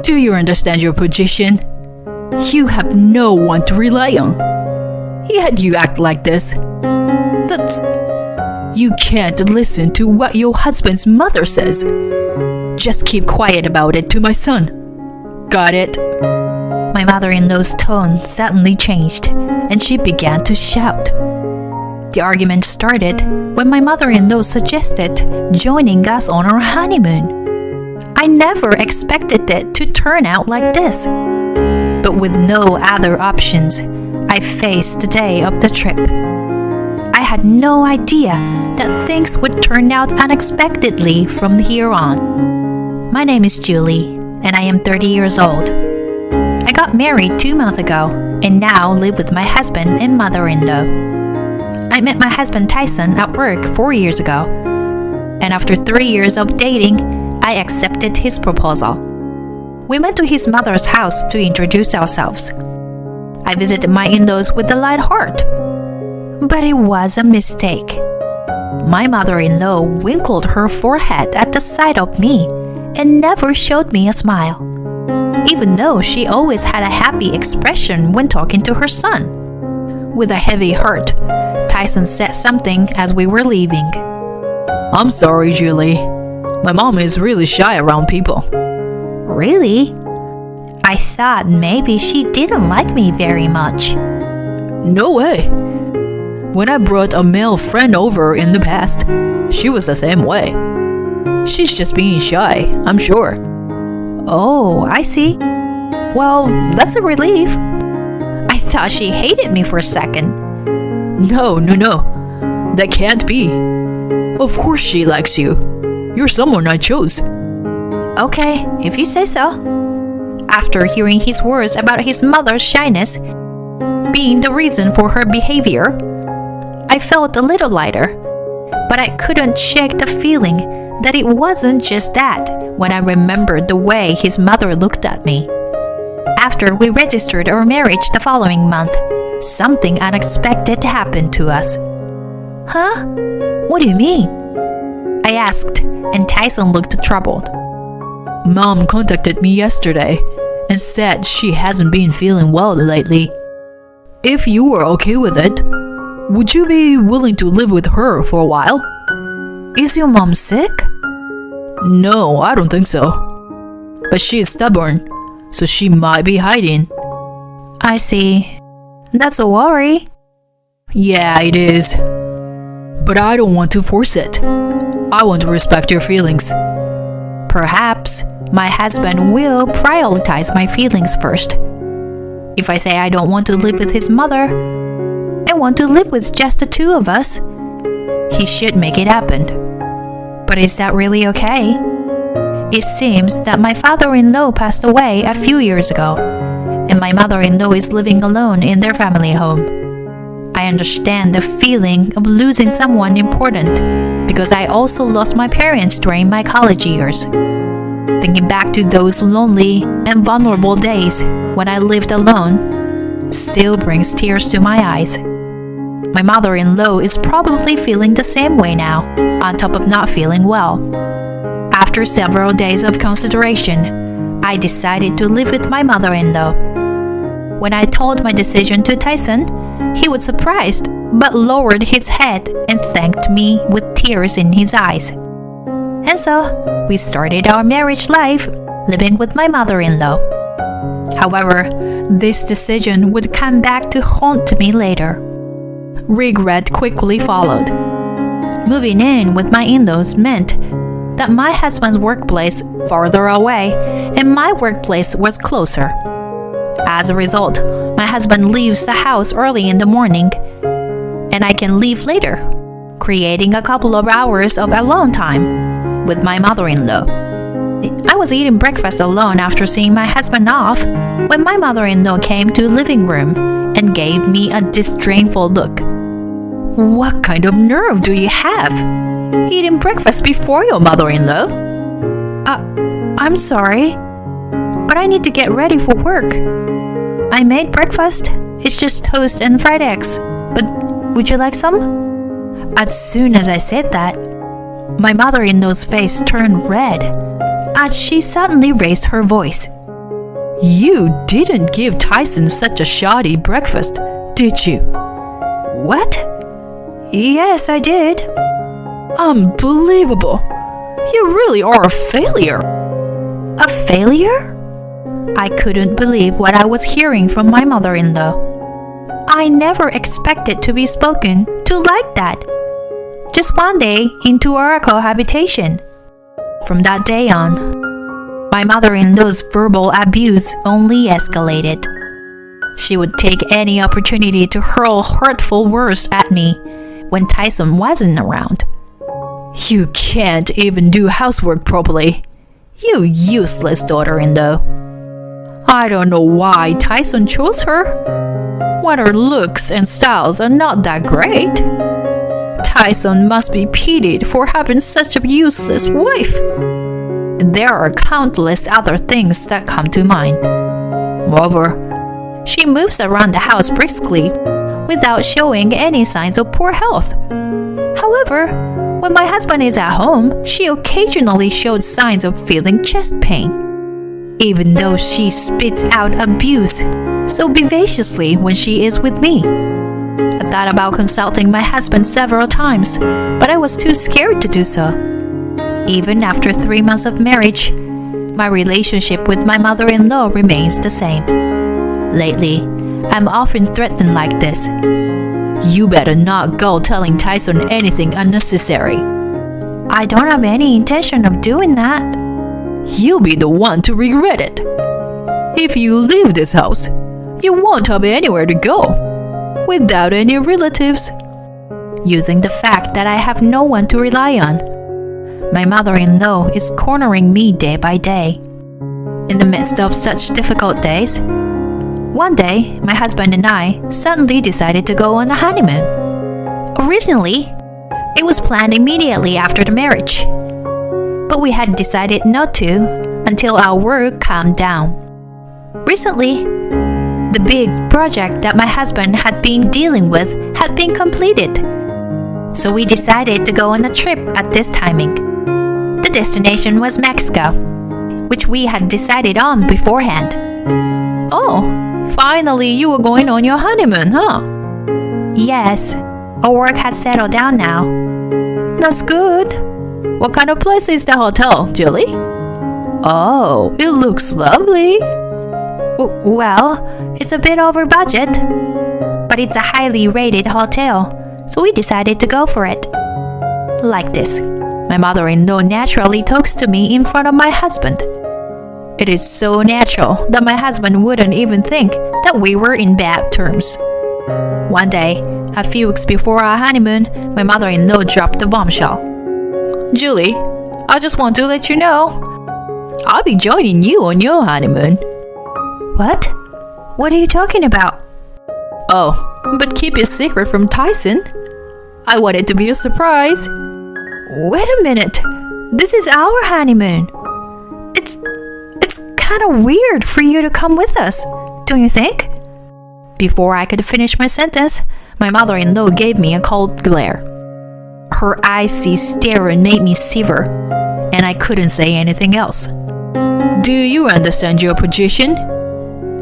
Do you understand your position? You have no one to rely on. Yet you act like this. That's... You can't listen to what your husband's mother says. Just keep quiet about it to my son. Got it? My mother-in-law's tone suddenly changed, and she began to shout. The argument started when my mother-in-law suggested joining us on our honeymoon. I never expected it to turn out like this. But with no other options, I faced the day of the trip. I had no idea that things would turn out unexpectedly from here on. My name is Julie, and I am 30 years old. I got married 2 months ago and now live with my husband and mother-in-law. I met my husband Tyson at work 4 years ago, and after 3 years of dating, I accepted his proposal. We went to his mother's house to introduce ourselves. I visited my in-laws with a light heart. But it was a mistake. My mother-in-law wrinkled her forehead at the sight of me and never showed me a smile, even though she always had a happy expression when talking to her son. With a heavy heart, Tyson said something as we were leaving. I'm sorry, Julie. My mom is really shy around people. Really? I thought maybe she didn't like me very much. No way. When I brought a male friend over in the past, she was the same way. She's just being shy, I'm sure. Oh, I see. Well, that's a relief. I thought she hated me for a second. No. That can't be. Of course she likes you. You're someone I chose. Okay, if you say so. After hearing his words about his mother's shyness being the reason for her behavior, I felt a little lighter, but I couldn't shake the feeling that it wasn't just that when I remembered the way his mother looked at me. After we registered our marriage the following month, something unexpected happened to us. Huh? What do you mean? I asked, and Tyson looked troubled. Mom contacted me yesterday and said she hasn't been feeling well lately. If you were okay with it, would you be willing to live with her for a while? Is your mom sick? No, I don't think so. But she is stubborn, so she might be hiding. I see. That's a worry. Yeah, it is. But I don't want to force it. I want to respect your feelings. Perhaps my husband will prioritize my feelings first. If I say I don't want to live with his mother, I want to live with just the two of us, he should make it happen. But is that really okay? It seems that my father-in-law passed away a few years ago, and my mother-in-law is living alone in their family home. I understand the feeling of losing someone important because I also lost my parents during my college years. Thinking back to those lonely and vulnerable days when I lived alone still brings tears to my eyes. My mother-in-law is probably feeling the same way now, on top of not feeling well. After several days of consideration, I decided to live with my mother-in-law. When I told my decision to Tyson, he was surprised but lowered his head and thanked me with tears in his eyes. And so, we started our marriage life living with my mother-in-law. However, this decision would come back to haunt me later. Regret quickly followed. Moving in with my in-laws meant that my husband's workplace was farther away and my workplace was closer. As a result, my husband leaves the house early in the morning and I can leave later, creating a couple of hours of alone time with my mother-in-law. I was eating breakfast alone after seeing my husband off when my mother-in-law came to the living room and gave me a disdainful look. What kind of nerve do you have? Eating breakfast before your mother-in-law? I'm sorry, but I need to get ready for work. I made breakfast. It's just toast and fried eggs. But would you like some? As soon as I said that, my mother-in-law's face turned red as she suddenly raised her voice. You didn't give Tyson such a shoddy breakfast, did you? What? Yes, I did. Unbelievable. You really are a failure. A failure? I couldn't believe what I was hearing from my mother-in-law. I never expected to be spoken to like that. Just one day into our cohabitation. From that day on, my mother-in-law's verbal abuse only escalated. She would take any opportunity to hurl hurtful words at me when Tyson wasn't around. You can't even do housework properly. You useless daughter-in-law. I don't know why Tyson chose her, when her looks and styles are not that great. Tyson must be pitied for having such a useless wife. There are countless other things that come to mind. Moreover, she moves around the house briskly without showing any signs of poor health. However, when my husband is at home, she occasionally showed signs of feeling chest pain, even though she spits out abuse so vivaciously when she is with me. I thought about consulting my husband several times, but I was too scared to do so. Even after 3 months of marriage, my relationship with my mother-in-law remains the same. Lately, I'm often threatened like this. You better not go telling Tyson anything unnecessary. I don't have any intention of doing that. You'll be the one to regret it. If you leave this house, you won't have anywhere to go, without any relatives. Using the fact that I have no one to rely on, my mother-in-law is cornering me day by day. In the midst of such difficult days, one day, my husband and I suddenly decided to go on a honeymoon. Originally, it was planned immediately after the marriage, but we had decided not to until our work calmed down. Recently, the big project that my husband had been dealing with had been completed, so we decided to go on a trip at this timing. The destination was Mexico, which we had decided on beforehand. Oh, finally you were going on your honeymoon, huh? Yes, our work has settled down now. That's good. What kind of place is the hotel, Julie? Oh, it looks lovely. Well, it's a bit over budget, but it's a highly rated hotel, so we decided to go for it. Like this, my mother-in-law naturally talks to me in front of my husband. It is so natural that my husband wouldn't even think that we were in bad terms. One day, a few weeks before our honeymoon, my mother-in-law dropped the bombshell. Julie, I just want to let you know, I'll be joining you on your honeymoon. What? What are you talking about? Oh, but keep it secret from Tyson. I want it to be a surprise. Wait a minute. This is our honeymoon. It's kind of weird for you to come with us, don't you think? Before I could finish my sentence, my mother-in-law gave me a cold glare. Her icy stare made me shiver, and I couldn't say anything else. Do you understand your position?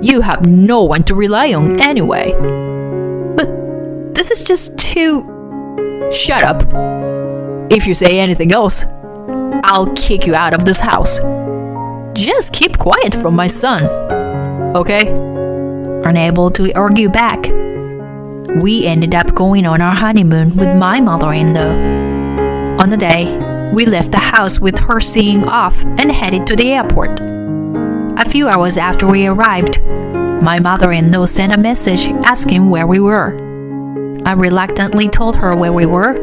You have no one to rely on anyway. But this is just too... Shut up. If you say anything else, I'll kick you out of this house. Just keep quiet from my son, okay? Unable to argue back, we ended up going on our honeymoon with my mother-in-law. On the day, we left the house with her seeing off and headed to the airport. A few hours after we arrived, my mother-in-law sent a message asking where we were. I reluctantly told her where we were,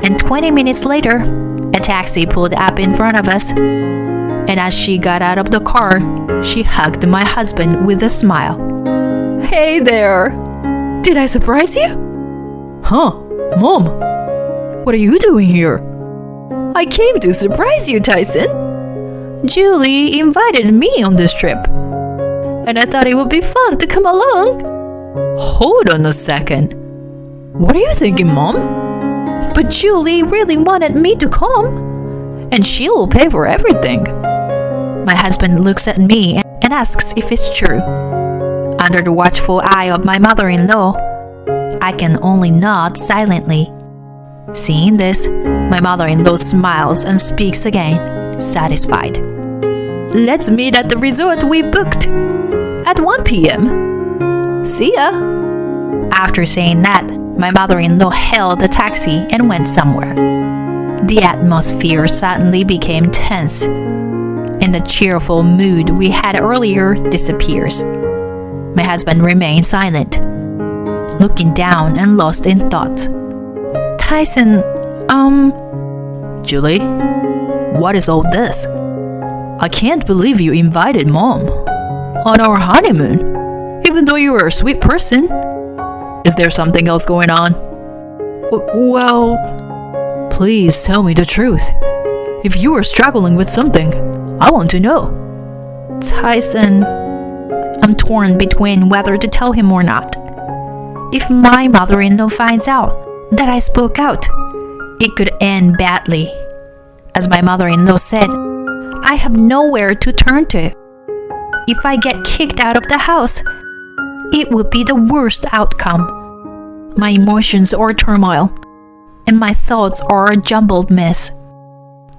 and 20 minutes later, a taxi pulled up in front of us, and as she got out of the car, she hugged my husband with a smile. Hey there! Did I surprise you? Huh, Mom? What are you doing here? I came to surprise you, Tyson. Julie invited me on this trip, and I thought it would be fun to come along. Hold on a second. What are you thinking, Mom? But Julie really wanted me to come, and she'll pay for everything. My husband looks at me and and asks if it's true. Under the watchful eye of my mother-in-law, I can only nod silently. Seeing this, my mother-in-law smiles and speaks again, satisfied. Let's meet at the resort we booked at 1 p.m. See ya. After saying that, my mother-in-law hailed a taxi and went somewhere. The atmosphere suddenly became tense, and the cheerful mood we had earlier disappears. My husband remained silent, looking down and lost in thought. Tyson, Julie, what is all this? I can't believe you invited Mom on our honeymoon, even though you were a sweet person. Is there something else going on? Well, please tell me the truth. If you are struggling with something, I want to know. Tyson, I'm torn between whether to tell him or not. If my mother-in-law finds out that I spoke out, it could end badly. As my mother-in-law said, I have nowhere to turn to. If I get kicked out of the house, it would be the worst outcome. My emotions are turmoil, and my thoughts are a jumbled mess.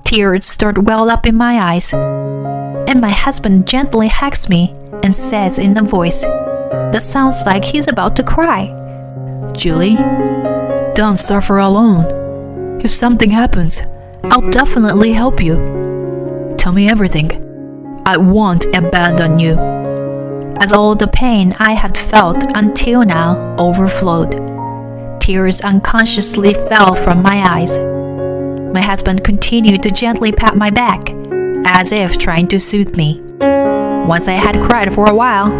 Tears start to well up in my eyes, and my husband gently hugs me and says in a voice that sounds like he's about to cry, Julie, don't suffer alone. If something happens, I'll definitely help you. Tell me everything. I won't abandon you. As all the pain I had felt until now overflowed, tears unconsciously fell from my eyes. My husband continued to gently pat my back, as if trying to soothe me. Once I had cried for a while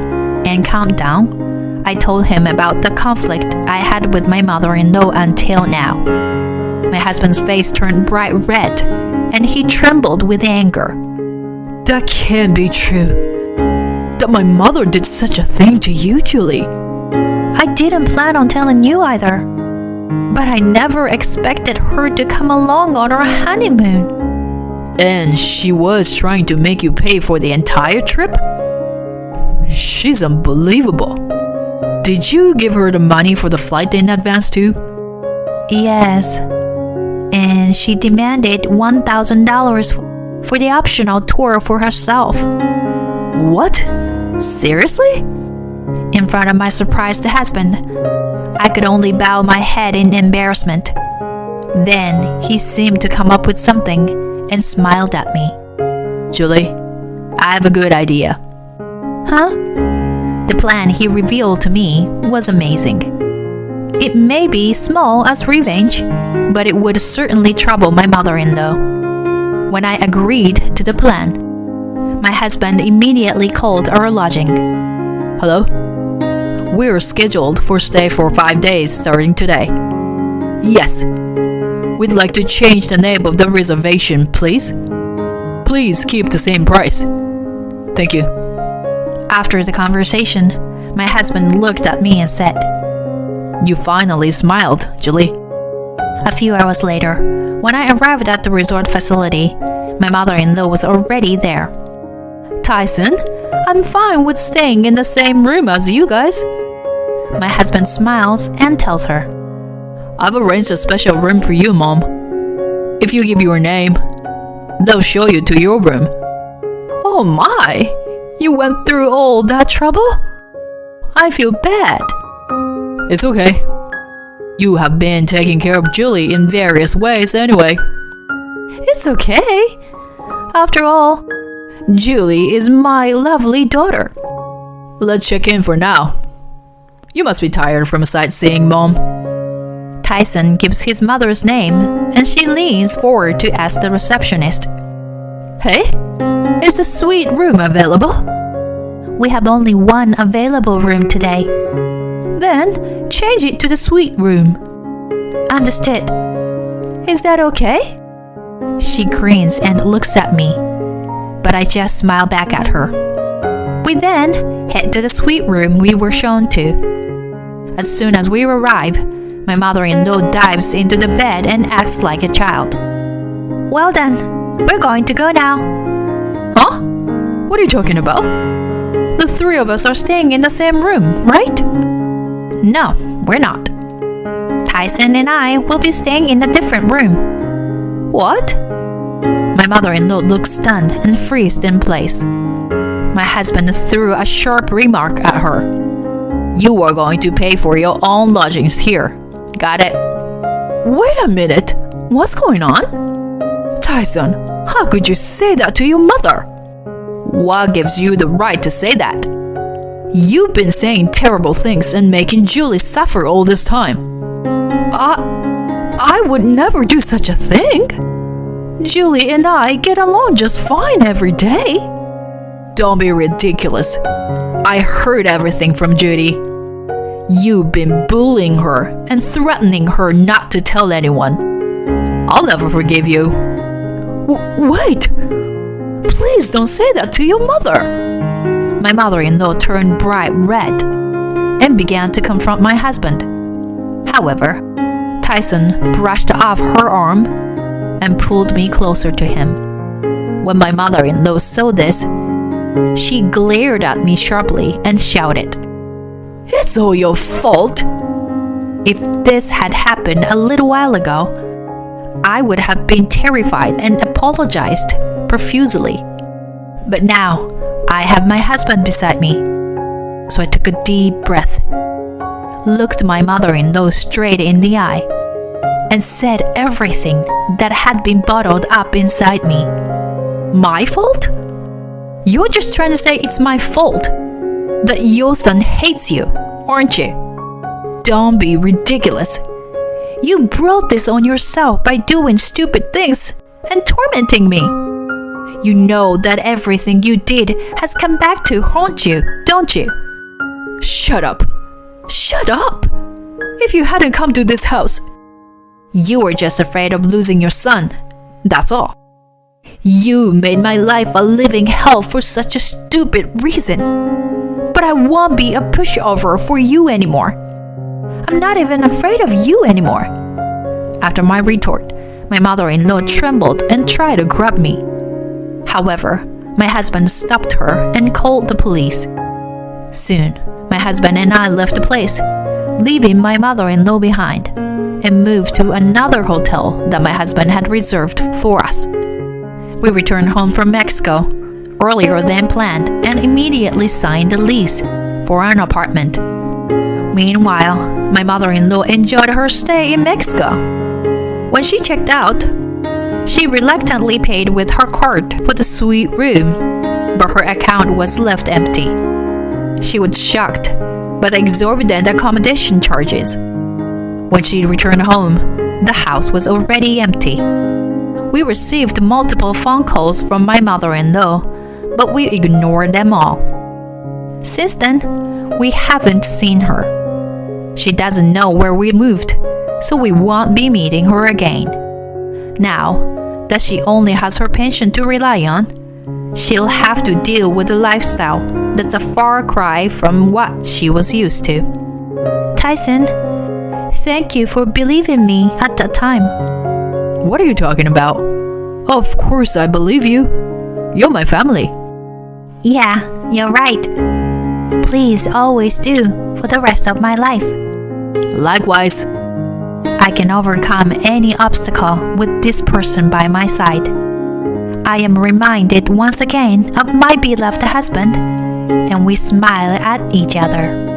and calmed down, I told him about the conflict I had with my mother-in-law until now. My husband's face turned bright red, and he trembled with anger. That can't be true. That my mother did such a thing to you, Julie. I didn't plan on telling you either, but I never expected her to come along on our honeymoon. And she was trying to make you pay for the entire trip? She's unbelievable. Did you give her the money for the flight in advance too? Yes. And she demanded $1,000 for the optional tour for herself. What? Seriously? In front of my surprised husband, I could only bow my head in embarrassment. Then he seemed to come up with something and smiled at me. Julie, I have a good idea. Huh? The plan he revealed to me was amazing. It may be small as revenge, but it would certainly trouble my mother-in-law. When I agreed to the plan, my husband immediately called our lodging. Hello? We're scheduled for stay for 5 days starting today. Yes. We'd like to change the name of the reservation, please. Please keep the same price. Thank you. After the conversation, my husband looked at me and said, You finally smiled, Julie. A few hours later, when I arrived at the resort facility, my mother-in-law was already there. Tyson, I'm fine with staying in the same room as you guys. My husband smiles and tells her, I've arranged a special room for you, Mom. If you give your name, they'll show you to your room. Oh my! You went through all that trouble? I feel bad. It's okay. You have been taking care of Julie in various ways anyway. It's okay. After all, Julie is my lovely daughter. Let's check in for now. You must be tired from sightseeing, Mom. Tyson gives his mother's name, and she leans forward to ask the receptionist, Hey, is the suite room available? We have only one available room today. Then change it to the suite room. Understood. Is that okay? She grins and looks at me, but I just smile back at her. We then head to the suite room we were shown to. As soon as we arrive, my mother-in-law dives into the bed and acts like a child. Well then, we're going to go now. Huh? What are you talking about? the three of us are staying in the same room, right? No, we're not. Tyson and I will be staying in a different room. What? My mother-in-law looked stunned and freezed in place. My husband threw a sharp remark at her. You are going to pay for your own lodgings here. Got it? Wait a minute. What's going on? Tyson, how could you say that to your mother? What gives you the right to say that? You've been saying terrible things and making Julie suffer all this time. I would never do such a thing. Julie and I get along just fine every day. Don't be ridiculous. I heard everything from Judy. You've been bullying her and threatening her not to tell anyone. I'll never forgive you. Wait! Please don't say that to your mother. My mother-in-law turned bright red and began to confront my husband. However, Tyson brushed off her arm and pulled me closer to him. When my mother-in-law saw this, she glared at me sharply and shouted, It's all your fault. If this had happened a little while ago, I would have been terrified and apologized profusely. But now, I have my husband beside me. So I took a deep breath, looked my mother-in-law straight in the eye, and said everything that had been bottled up inside me. My fault? You're just trying to say it's my fault that your son hates you, aren't you? Don't be ridiculous. You brought this on yourself by doing stupid things and tormenting me. You know that everything you did has come back to haunt you, don't you? Shut up. Shut up. If you hadn't come to this house, you were just afraid of losing your son. That's all. You made my life a living hell for such a stupid reason. But I won't be a pushover for you anymore. I'm not even afraid of you anymore. After my retort, my mother-in-law trembled and tried to grab me. However, my husband stopped her and called the police. Soon, my husband and I left the place, leaving my mother-in-law behind, and moved to another hotel that my husband had reserved for us. We returned home from Mexico earlier than planned and immediately signed a lease for an apartment. Meanwhile, my mother-in-law enjoyed her stay in Mexico. When she checked out, she reluctantly paid with her card for the suite room, but her account was left empty. She was shocked by the exorbitant accommodation charges. When she returned home, the house was already empty. We received multiple phone calls from my mother-in-law, but we ignored them all. Since then, we haven't seen her. She doesn't know where we moved, so we won't be meeting her again. Now that she only has her pension to rely on, she'll have to deal with a lifestyle that's a far cry from what she was used to. Tyson, thank you for believing me at that time. What are you talking about? Of course I believe you. You're my family. Yeah, you're right. Please always do for the rest of my life. Likewise. I can overcome any obstacle with this person by my side. I am reminded once again of my beloved husband, and we smile at each other.